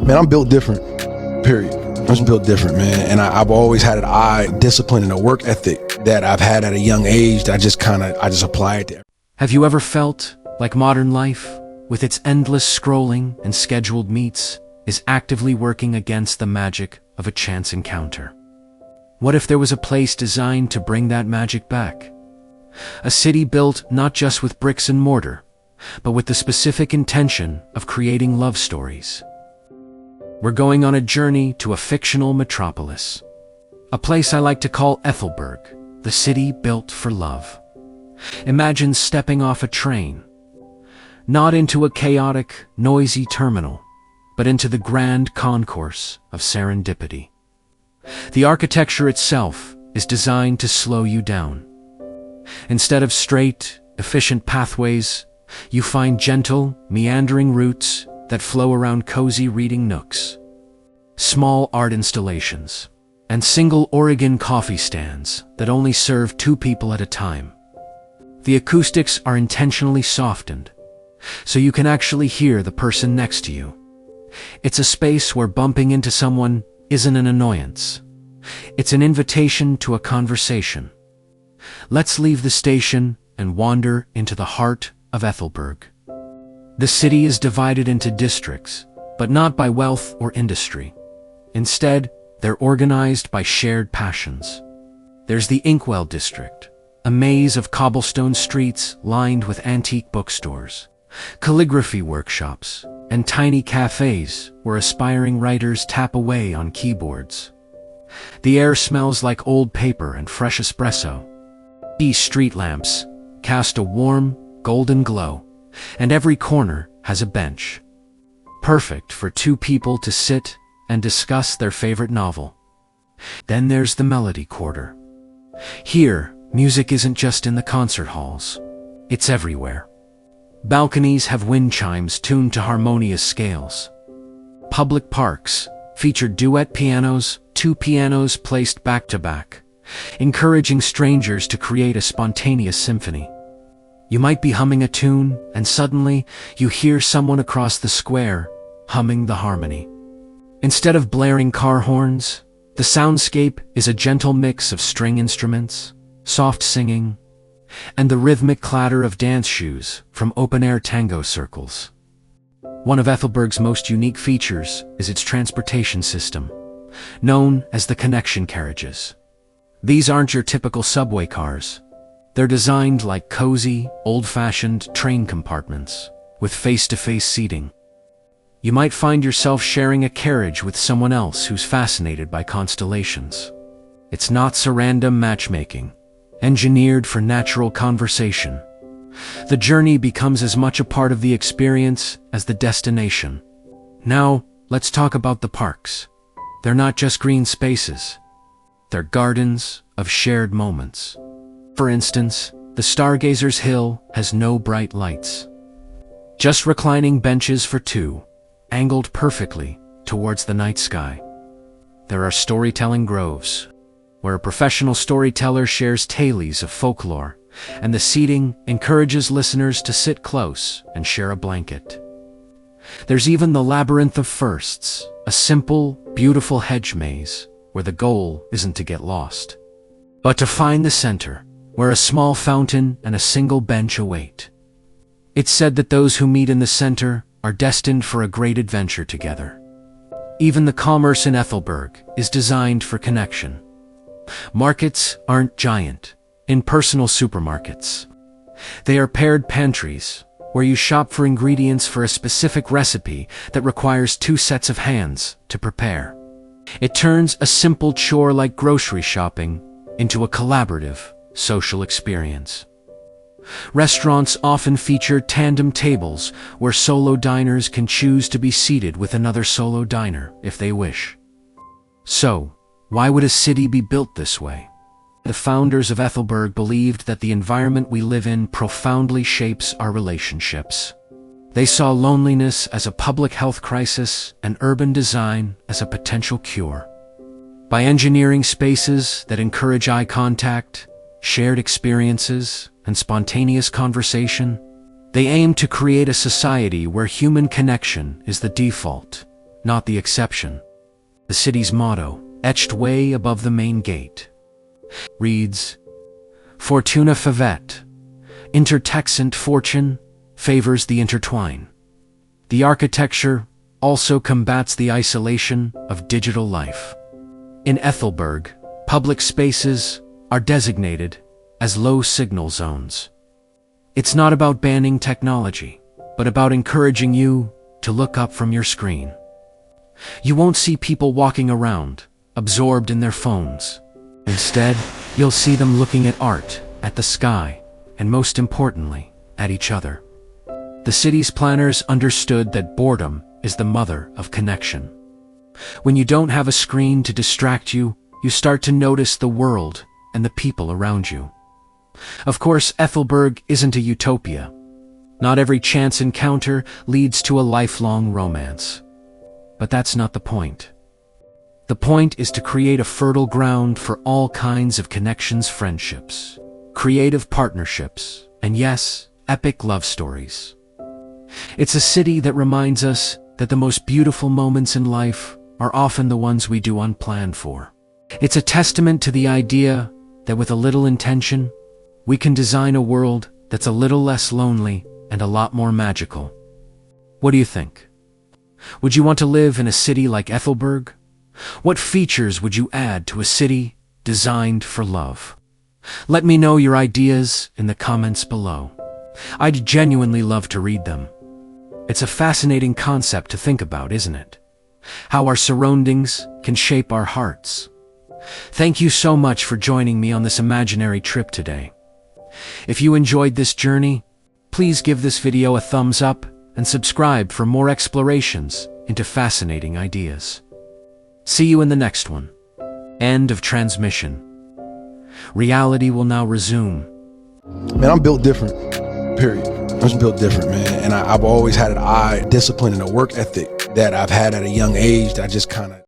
Man, I'm built different, period. I'm just built different, man. And I've always had an eye, discipline, and a work ethic that I've had at a young age that I just apply it there. Have you ever felt like modern life, with its endless scrolling and scheduled meets, is actively working against the magic of a chance encounter? What if there was a place designed to bring that magic back? A city built not just with bricks and mortar, but with the specific intention of creating love stories. We're going on a journey to a fictional metropolis, a place I like to call Ethelberg, the city built for love. Imagine stepping off a train, not into a chaotic, noisy terminal, but into the grand concourse of serendipity. The architecture itself is designed to slow you down. Instead of straight, efficient pathways, you find gentle, meandering routes that flow around cozy reading nooks, small art installations, and single Oregon coffee stands that only serve 2 people at a time. The acoustics are intentionally softened, so you can actually hear the person next to you. It's a space where bumping into someone isn't an annoyance. It's an invitation to a conversation. Let's leave the station and wander into the heart of Ethelberg. The city is divided into districts, but not by wealth or industry. Instead, they're organized by shared passions. There's the Inkwell district, a maze of cobblestone streets lined with antique bookstores, calligraphy workshops, and tiny cafes where aspiring writers tap away on keyboards. The air smells like old paper and fresh espresso. These street lamps cast a warm, golden glow, and every corner has a bench, perfect for 2 people to sit and discuss their favorite novel. Then there's the Melody Quarter. Here, music isn't just in the concert halls, it's everywhere. Balconies have wind chimes tuned to harmonious scales. Public parks feature duet pianos, 2 pianos placed back to back, encouraging strangers to create a spontaneous symphony. You might be humming a tune, and suddenly you hear someone across the square humming the harmony. Instead of blaring car horns, the soundscape is a gentle mix of string instruments, soft singing, and the rhythmic clatter of dance shoes from open-air tango circles. One of Ethelberg's most unique features is its transportation system, known as the connection carriages. These aren't your typical subway cars. They're designed like cozy, old-fashioned train compartments with face-to-face seating. You might find yourself sharing a carriage with someone else who's fascinated by constellations. It's not random matchmaking, engineered for natural conversation. The journey becomes as much a part of the experience as the destination. Now, let's talk about the parks. They're not just green spaces. They're gardens of shared moments. For instance, the Stargazer's Hill has no bright lights. Just reclining benches for 2, angled perfectly towards the night sky. There are storytelling groves, where a professional storyteller shares tales of folklore, and the seating encourages listeners to sit close and share a blanket. There's even the Labyrinth of Firsts, a simple, beautiful hedge maze, where the goal isn't to get lost, but to find the center, where a small fountain and a single bench await. It's said that those who meet in the center are destined for a great adventure together. Even the commerce in Ethelberg is designed for connection. Markets aren't giant, impersonal supermarkets. They are paired pantries, where you shop for ingredients for a specific recipe that requires 2 sets of hands to prepare. It turns a simple chore like grocery shopping into a collaborative, social experience. Restaurants often feature tandem tables where solo diners can choose to be seated with another solo diner if they wish. So, why would a city be built this way? The founders of Ethelberg believed that the environment we live in profoundly shapes our relationships. They saw loneliness as a public health crisis and urban design as a potential cure. By engineering spaces that encourage eye contact, shared experiences, and spontaneous conversation, they aim to create a society where human connection is the default, not the exception. The city's motto, etched way above the main gate, reads, Fortuna favet, intertexant fortune favors the intertwine. The architecture also combats the isolation of digital life. In Ethelberg, public spaces are designated as low signal zones. It's not about banning technology, but about encouraging you to look up from your screen. You won't see people walking around, absorbed in their phones. Instead, you'll see them looking at art, at the sky, and most importantly, at each other. The city's planners understood that boredom is the mother of connection. When you don't have a screen to distract you, you start to notice the world and the people around you. Of course, Ethelberg isn't a utopia. Not every chance encounter leads to a lifelong romance. But that's not the point. The point is to create a fertile ground for all kinds of connections, friendships, creative partnerships, and yes, epic love stories. It's a city that reminds us that the most beautiful moments in life are often the ones we do unplanned for. It's a testament to the idea that with a little intention, we can design a world that's a little less lonely and a lot more magical. What do you think? Would you want to live in a city like Ethelberg? What features would you add to a city designed for love? Let me know your ideas in the comments below. I'd genuinely love to read them. It's a fascinating concept to think about, isn't it? How our surroundings can shape our hearts. Thank you so much for joining me on this imaginary trip today. If you enjoyed this journey, please give this video a thumbs up and subscribe for more explorations into fascinating ideas. See you in the next one. End of transmission. Reality will now resume. Man, I'm built different, period. I'm just built different, man. And I've always had an eye, discipline, and a work ethic that I've had at a young age that I just kind of